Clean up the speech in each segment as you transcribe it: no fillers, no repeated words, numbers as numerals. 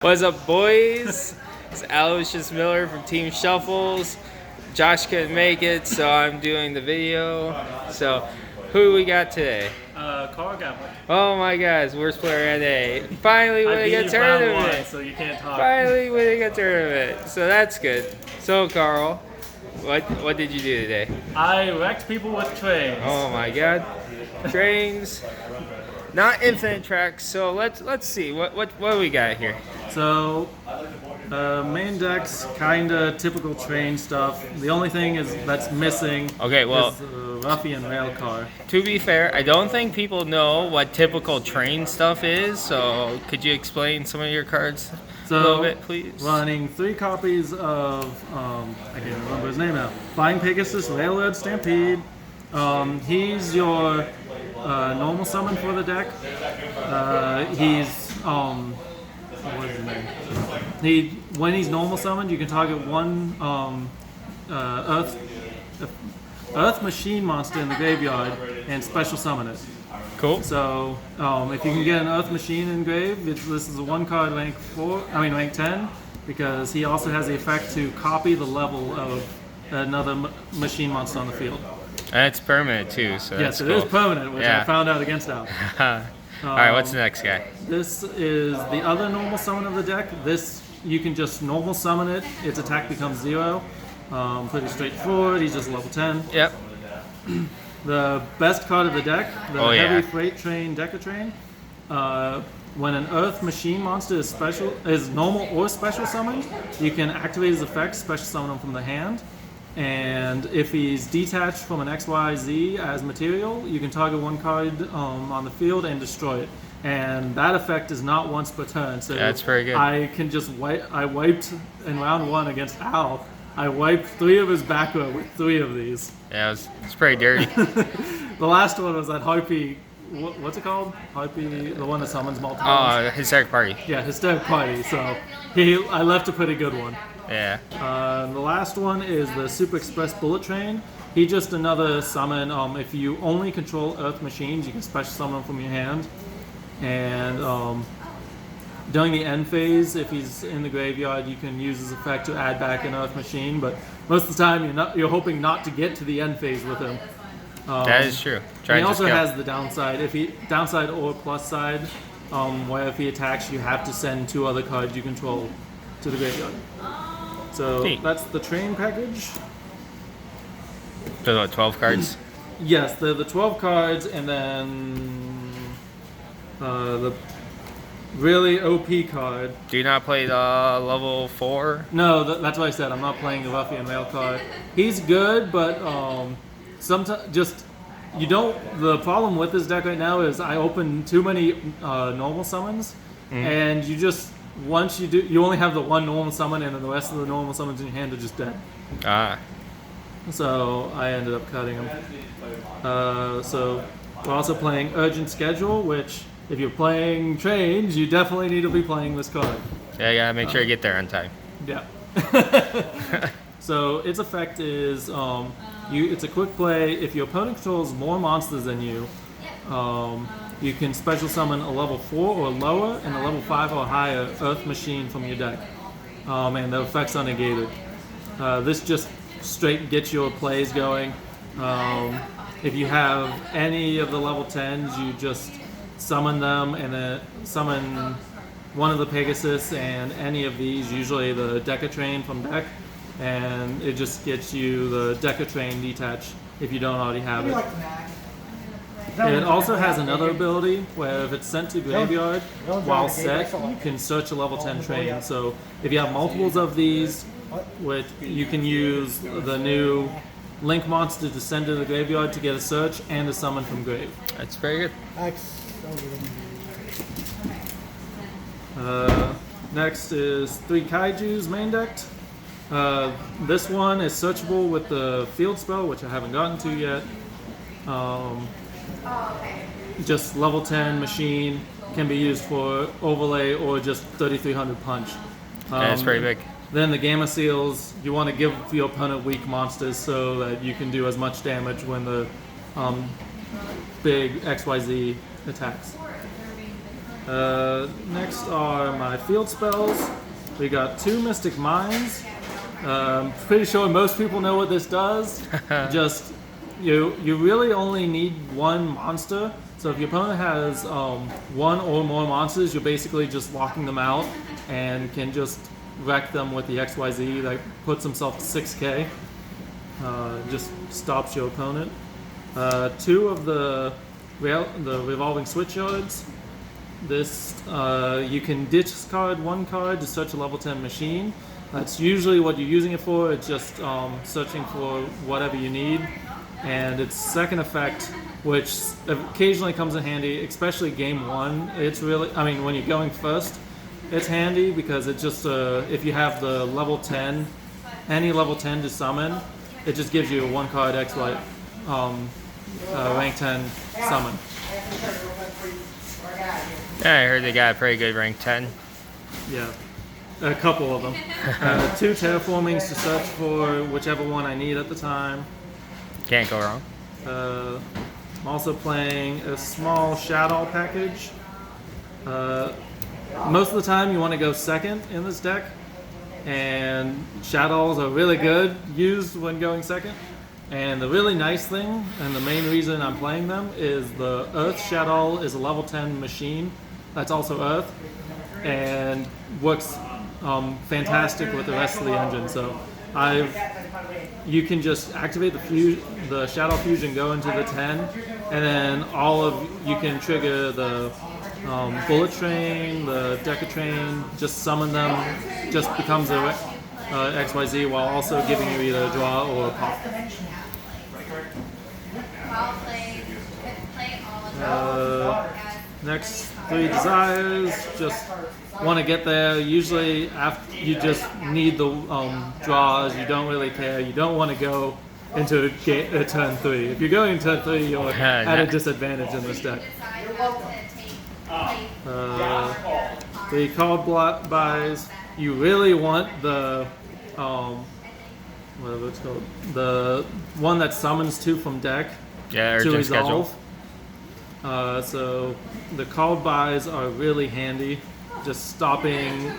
What's up, boys? It's Aloysius Miller from Team Shuffles. Josh couldn't make it, so I'm doing the video. So, who we got today? Gavlik. Oh my gosh, worst player NA. Finally winning a tournament. So you can't talk. Finally winning a tournament. So that's good. So Carl, what did you do today? I wrecked people with trains. Oh my god. Trains. Not infinite tracks, so let's see what we got here. So main deck's kinda typical train stuff. The only thing that's missing is the ruffian rail car. To be fair, I don't think people know what typical train stuff is, so could you explain some of your cards a little bit, please? Running 3 copies of I can't remember his name now. Flying Pegasus Railroad Stampede. He's your normal summon for the deck. He's what is his name? When he's normal summoned, you can target one Earth machine monster in the graveyard and special summon it. Cool. So if you can get an Earth machine engraved, this is a 1-card rank 10, because he also has the effect to copy the level of another machine monster on the field. And it's permanent too, so yes, that's it cool. is permanent, which I found out against Al. Alright, what's the next guy? This is the other normal summon of the deck. This, you can just normal summon it, its attack becomes 0. Pretty straightforward, he's just level 10. Yep. The best card of the deck, the Heavy Freight Train Decker Train. When an Earth machine monster is normal or special summoned, you can activate his effect, special summon him from the hand. And if he's detached from an XYZ as material, you can target 1 card on the field and destroy it. And that effect is not once per turn. So that's very good. I can just I wiped in round 1 against Al. I wiped 3 of his back row with 3 of these. Yeah, it's pretty dirty. The last one was that Harpy. What's it called? Harpy, the one that summons multiple. Oh, Hysteric Party. Yeah, Hysteric Party. So I left a pretty good one. Yeah. The last one is the Super Express Bullet Train. He's just another summon. If you only control Earth machines, you can special summon them from your hand. And during the end phase, if he's in the graveyard, you can use his effect to add back an Earth machine. But most of the time, you're hoping not to get to the end phase with him. That is true. He also has the downside. Downside or plus side, where if he attacks, you have to send 2 other cards you control to the graveyard. So that's the train package. So what, 12 cards? Yes, the 12 cards, and then the really OP card. Do you not play the level 4? No, that's what I said. I'm not playing the Ruffian Rail card. He's good, but sometimes you don't. The problem with this deck right now is I open too many normal summons, and you just. Once you do, you only have the 1 normal summon, and then the rest of the normal summons in your hand are just dead. So I ended up cutting them. So we're also playing Urgent Schedule, which if you're playing trains, you definitely need to be playing this card. Yeah, you gotta make sure you get there on time. Yeah. So its effect is it's a quick play. If your opponent controls more monsters than you, you can special summon a level 4 or lower and a level 5 or higher Earth machine from your deck. And the effects are negated. This just straight gets your plays going. If you have any of the level 10s, you just summon them and then summon one of the Pegasus and any of these, usually the Decker Train from deck. And it just gets you the Decker Train detached if you don't already have it. It also has another ability where if it's sent to graveyard while set, you can search a level 10 train. So if you have multiples of these, you can use the new Link monster to send to the graveyard to get a search and a summon from grave. That's very good. Next is 3 Kaijus main decked. This one is searchable with the field spell, which I haven't gotten to yet. Just level 10 machine, can be used for overlay or just 3300 punch. That's pretty big. Then the Gamma Seals, you want to give your opponent weak monsters so that you can do as much damage when the big XYZ attacks. Next are my field spells. We got 2 Mystic Mines. Pretty sure most people know what this does. Just you really only need 1 monster. So if your opponent has 1 or more monsters, you're basically just locking them out and can just wreck them with the XYZ that puts himself to 6k. Just stops your opponent. 2 of the revolving switch yards. This you can discard 1 card to search a level 10 machine. That's usually what you're using it for. It's just searching for whatever you need. And its second effect, which occasionally comes in handy, especially game 1. It's really, I mean, when you're going first, it's handy because it just if you have the level 10, any level 10 to summon, it just gives you a 1 card XY rank 10 summon. Yeah, I heard they got a pretty good rank 10. Yeah, a couple of them. 2 terraformings to search for whichever one I need at the time. Can't go wrong. I'm also playing a small Shadow package. Most of the time you want to go second in this deck, and Shadows are really good used when going second. And the really nice thing, and the main reason I'm playing them, is the Earth Shadow is a level 10 machine that's also Earth, and works fantastic with the rest of the engine. So you can just activate the Shadow Fusion, go into the 10, and then you can trigger the Bullet Train, the Deca Train, just summon them, just becomes a XYZ while also giving you either a draw or a pop. Next 3 desires, just want to get there. Usually after you just need the draws, you don't really care. You don't want to go into turn 3. If you're going turn 3, you're at a disadvantage in this deck. 3 card buys. You really want the whatever it's called, the one that summons 2 from deck to resolve. So the called buys are really handy. Just stopping.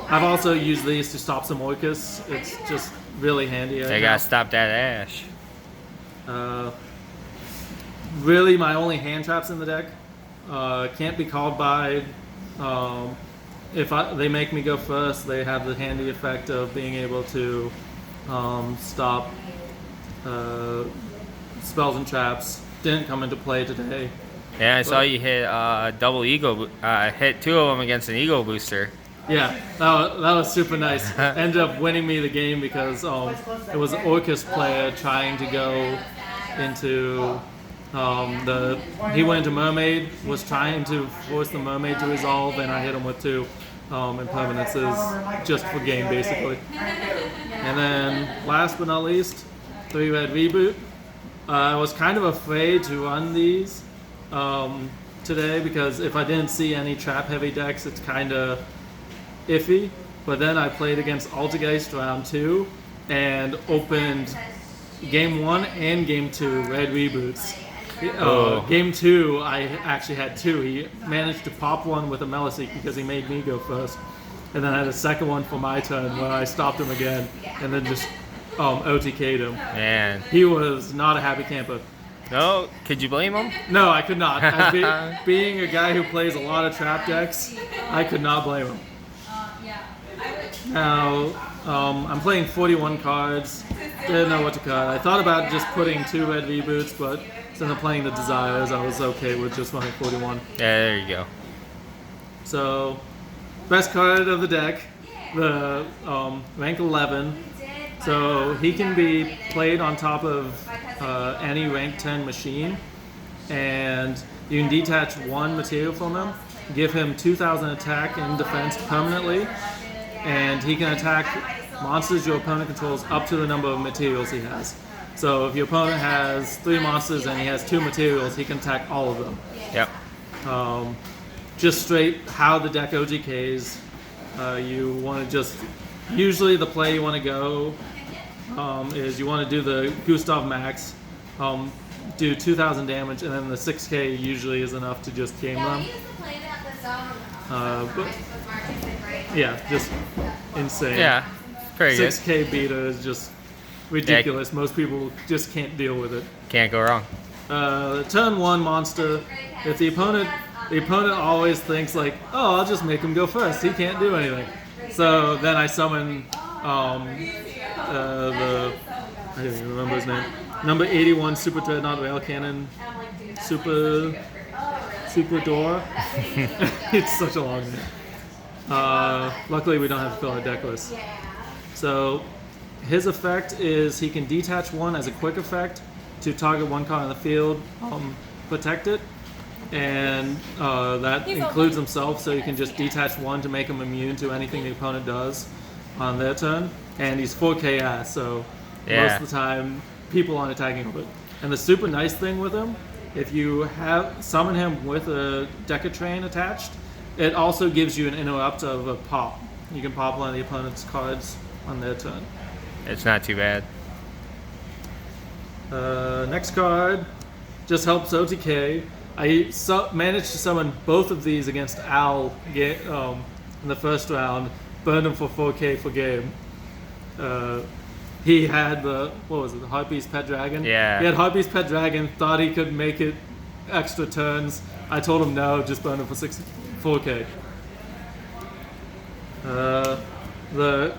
I've also used these to stop some Orcus. It's just really handy. They gotta stop that Ash. Really, my only hand traps in the deck can't be called by. If they make me go first, they have the handy effect of being able to stop spells and traps. Didn't come into play today. Yeah, I saw you hit double Eagle. Hit 2 of them against an Eagle booster. Yeah, that was super nice. Ended up winning me the game because it was an Orcus player trying to go into he went into Mermaid, was trying to force the Mermaid to resolve, and I hit him with 2 impermanences just for game basically. And then last but not least, 3 red reboot. I was kind of afraid to run these today because if I didn't see any trap heavy decks, it's kind of iffy. But then I played against Altergeist round 2 and opened game 1 and game 2 red reboots. Game 2 I actually had 2. He managed to pop one with a Meliseek because he made me go first, and then I had a second one for my turn where I stopped him again and then just OTK'd him. Man, he was not a happy camper. No, could you blame him? No, I could not. Being a guy who plays a lot of trap decks, I could not blame him. Now, I'm playing 41 cards. Didn't know what to cut. I thought about just putting 2 red reboots, but since I'm playing the desires, I was okay with just running 41. Yeah, there you go. So, best card of the deck, the rank 11. So he can be played on top of any rank 10 machine, and you can detach 1 material from him, give him 2,000 attack and defense permanently, and he can attack monsters your opponent controls up to the number of materials he has. So if your opponent has 3 monsters and he has 2 materials, he can attack all of them. Yep. Just straight how the deck OGKs. You want to just, usually the play you want to go is you want to do the Gustav Max, do 2,000 damage, and then the 6k usually is enough to just game them. But yeah, just insane. Yeah, pretty good. 6K beta is just ridiculous. Most people just can't deal with it. Can't go wrong. Turn 1 monster. If the opponent always thinks like, oh, I'll just make him go first. He can't do anything. So then I summon I don't even remember his name. Number 81 Super Dreadnought Rail Cannon. Super Door. It's such a long name. Luckily we don't have to fill our deck list. So his effect is he can detach 1 as a quick effect to target 1 card on the field, protect it, and that includes himself, so you can just detach 1 to make him immune to anything the opponent does on their turn. And he's 4K ass, so most of the time people aren't attacking him. And the super nice thing with him, if you summon him with a Decatrain attached, it also gives you an interrupt of a pop. You can pop one of the opponent's cards on their turn. It's not too bad. Next card just helps OTK. I managed to summon both of these against Al in the first round. Burned him for 4K for game. He had the Harpy's Pet Dragon? Yeah. He had Harpy's Pet Dragon, thought he could make it extra turns. I told him no, just burn him for 4K. The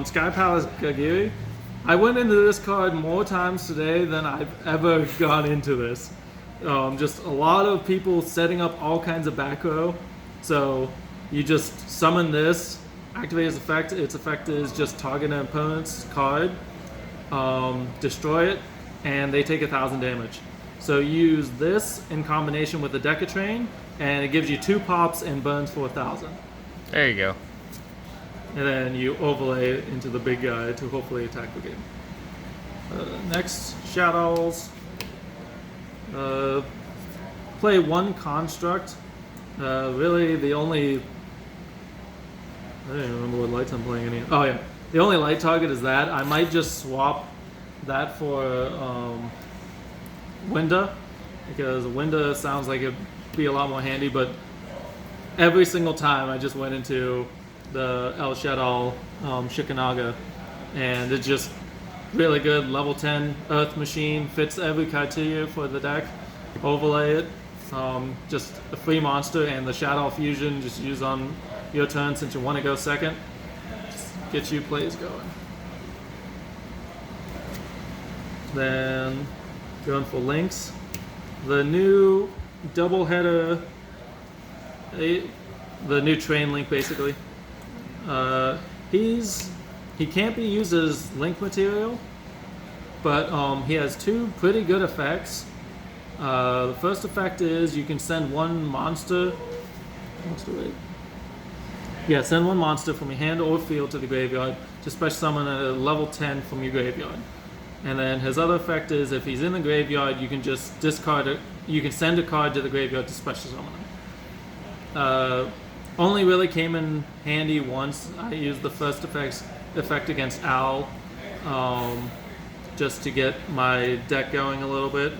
Sky Palace Gagiri. I went into this card more times today than I've ever gone into this. Just a lot of people setting up all kinds of back row. So you just summon this, activate its effect. Its effect is just target an opponent's card, destroy it, and they take 1,000 damage. So you use this in combination with the Decatrain, and it gives you 2 pops and burns for 1,000. There you go. And then you overlay it into the big guy to hopefully attack the game. Next, Shadows. Play 1 construct. Really, the only... I don't even remember what lights I'm playing any. Oh yeah, the only light target is that. I might just swap that for Winda, because Winda sounds like it'd be a lot more handy, but every single time I just went into the El Shaddai Shikanaga, and it's just really good. Level 10 Earth Machine, fits every criteria for the deck. Overlay it, just a free monster, and the Shadow Fusion just use on your turn since you want to go second. Just get you plays going. Then going for links. The new double header, the new train link basically. He can't be used as link material, but he has 2 pretty good effects. The first effect is you can send 1 monster. Send 1 monster from your hand or field to the graveyard to special summon a level 10 from your graveyard. And then his other effect is if he's in the graveyard, you can just discard it. You can send a card to the graveyard to special summon him. Only really came in handy once. I used the first effect against Owl, just to get my deck going a little bit.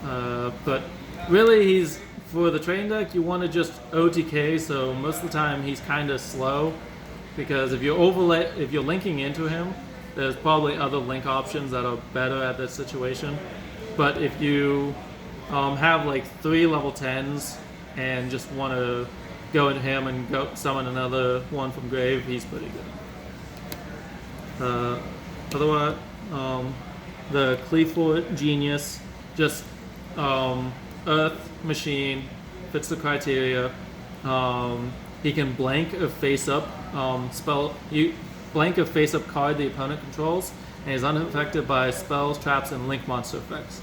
But really, for the train deck, you want to just OTK. So most of the time, he's kind of slow, because if you're linking into him, there's probably other link options that are better at this situation. But if you have like 3 level 10s and just want to go into him and go summon another one from grave, he's pretty good. Otherwise, the Cleafort Genius, just Earth Machine, fits the criteria. He can blank a face-up blank a face-up card the opponent controls, and is unaffected by spells, traps, and link monster effects.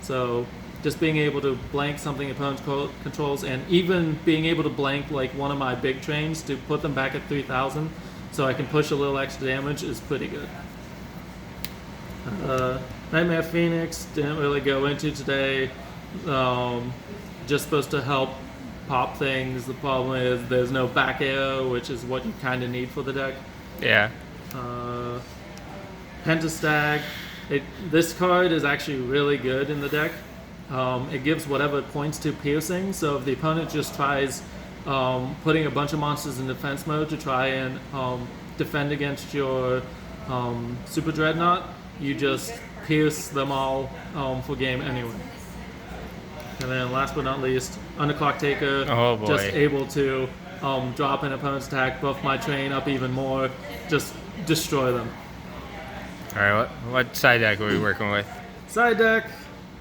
So just being able to blank something the opponent controls, and even being able to blank like one of my big trains to put them back at 3,000 so I can push a little extra damage is pretty good. Nightmare Phoenix, didn't really go into today. Just supposed to help pop things. The problem is there's no back arrow, which is what you kind of need for the deck. Yeah. Pentastag. This card is actually really good in the deck. It gives whatever points to piercing, so if the opponent just tries putting a bunch of monsters in defense mode to try and defend against your Super Dreadnought, you just pierce them all for game anyway. And then last but not least, Underclock Taker, Oh, boy. just able to drop an opponent's attack, buff my train up even more, just destroy them. All right, what side deck are we working with? Side deck,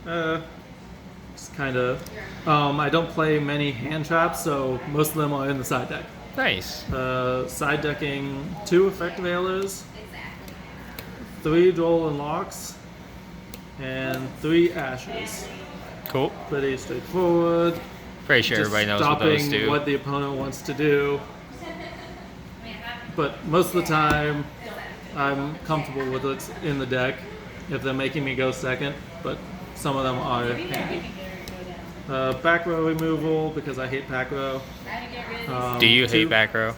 just kind of, I don't play many hand traps, so most of them are in the side deck. Nice. Side decking 2 Effect Veilers, 3 Droll and Locks, and 3 Ashes. Cool. Pretty straightforward. Pretty sure Just everybody knows what those stopping do. what the opponent wants to do. But most of the time, I'm comfortable with what's in the deck if they're making me go second, but some of them are handy. Back row removal, because I hate back row. Do you hate back row?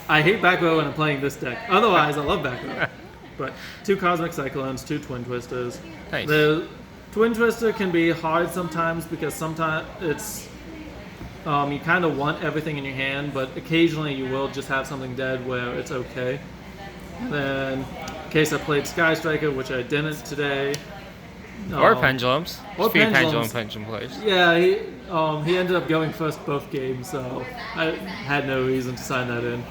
I hate back row when I'm playing this deck. Otherwise, I love back row. But 2 Cosmic Cyclones, 2 Twin Twisters. Nice. The Twin Twister can be hard sometimes because sometimes it's you kind of want everything in your hand, but occasionally you will just have something dead where it's okay. Then, in case I played Sky Striker, which I didn't today. Or pendulums. Or Or pendulums. pendulum players. Yeah, he ended up going first both games, so I had no reason to sign that in.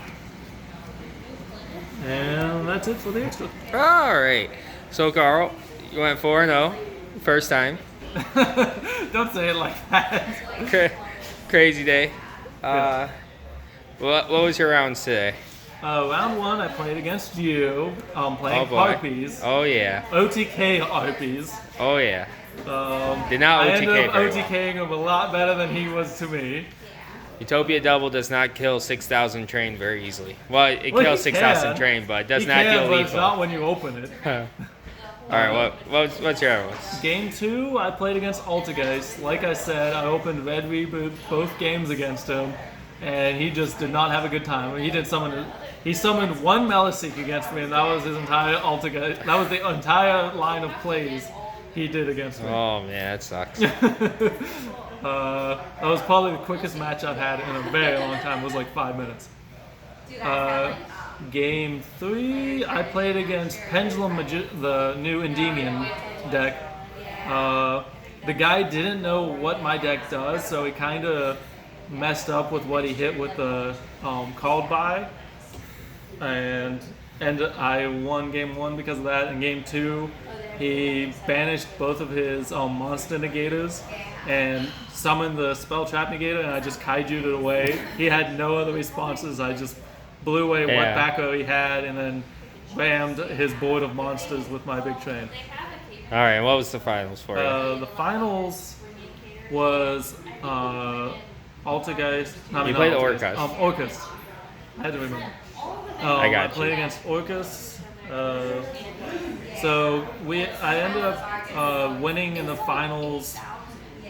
And that's it for the extra. All right. So Carl, you went 4-0, first time. Don't say it like that. Crazy day. What was your rounds today? Round 1, I played against you, playing Oh boy. Harpies. Oh yeah. OTK Harpies. Oh yeah. Did I not OTK ended up very well. OTKing him a lot better than he was to me. Utopia Double does not kill 6,000 train very easily. Well, it Well, kills he 6,000 can. train, but it does He not can, deal but it's lethal. not when you open it. All right, what's your other ones? Game 2, I played against Altergeist. Like I said, I opened Red Reboot both games against him, and he just did not have a good time. He summoned 1 Meliseek against me, and that was his entire Altergeist. That was the entire line of plays he did against me. Oh man, that sucks. That was probably the quickest match I've had in a very long time. It was like 5 minutes. Game 3, I played against Pendulum the new Endymion deck. The guy didn't know what my deck does, so he kind of messed up with what he hit with the called by. And I won game 1 because of that. In game 2, he banished both of his monster negators and summoned the spell trap negator, and I just kaiju'd it away. He had no other responses. I just blew away what back row he had and then rammed his board of monsters with my big train. All right, what was the finals for you? The finals was Altergeist. You played Orcus. Orcus. I had to remember. I got I played you. against Orcus. So I ended up winning in the finals,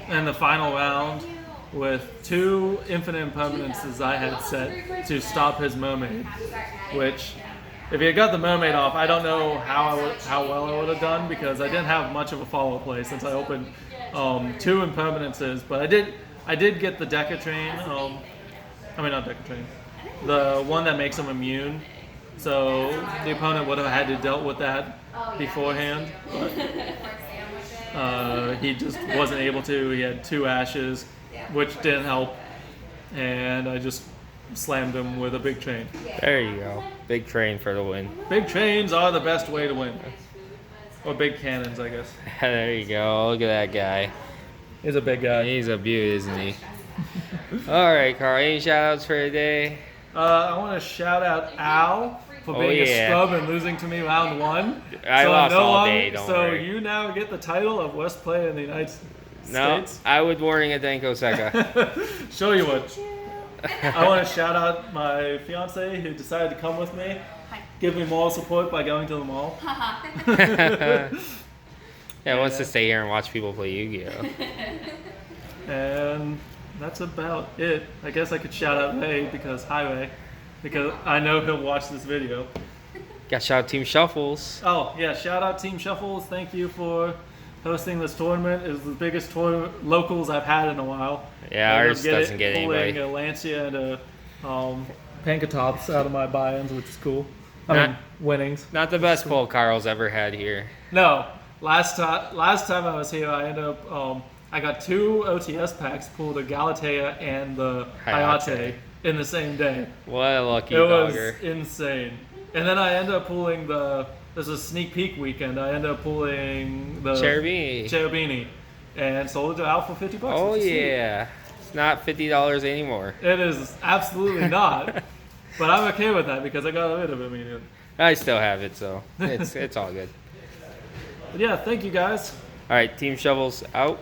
in the final round, with 2 infinite impermanences I had set to stop his mermaid. Which, if he had got the mermaid off, I don't know how well I would have done, because I didn't have much of a follow play since I opened 2 impermanences. But I did get the Deca Train. Not Deca Train. The one that makes him immune. So the opponent would have had to dealt with that beforehand, but he just wasn't able to. He had 2 ashes, which didn't help, and I just slammed him with a big train. There you go. Big train for the win. Big trains are the best way to win. Or big cannons, I guess. There you go. Look at that guy. He's a big guy. He's a beauty, isn't he? All right, Carl. Any shout outs for today? I want to shout out Al for being a scrub and losing to me round 1. I lost all day, don't worry. You now get the title of worst player in the United States. I would warning a Denko Seka. Show you what. I want to shout out my fiance who decided to come with me, give me moral support by going to the mall. Yeah, wants to stay here and watch people play Yu-Gi-Oh. And that's about it. I guess I could shout out Ray because I know he'll watch this video. Got shout out Team Shuffles. Oh yeah, shout out Team Shuffles. Thank you for hosting this tournament. It was the biggest tournament locals I've had in a while. Yeah, ours doesn't get anybody. Pulling a Lancia and a Panka Tops out of my buy-ins, which is cool. I mean, winnings. Not the best pull Carl's ever had here. No, last time I was here, I ended up I got 2 OTS packs, pulled a Galatea and the Hayate in the same day. What a lucky dogger. It was insane. And then I ended up pulling this is sneak peek weekend. I ended up pulling the Cherubini and sold it out for $50. Oh yeah, it's not $50 anymore. It is absolutely not. But I'm okay with that because I got rid of it immediately. I still have it, so it's all good. But yeah, thank you guys. All right, Team Shovels out.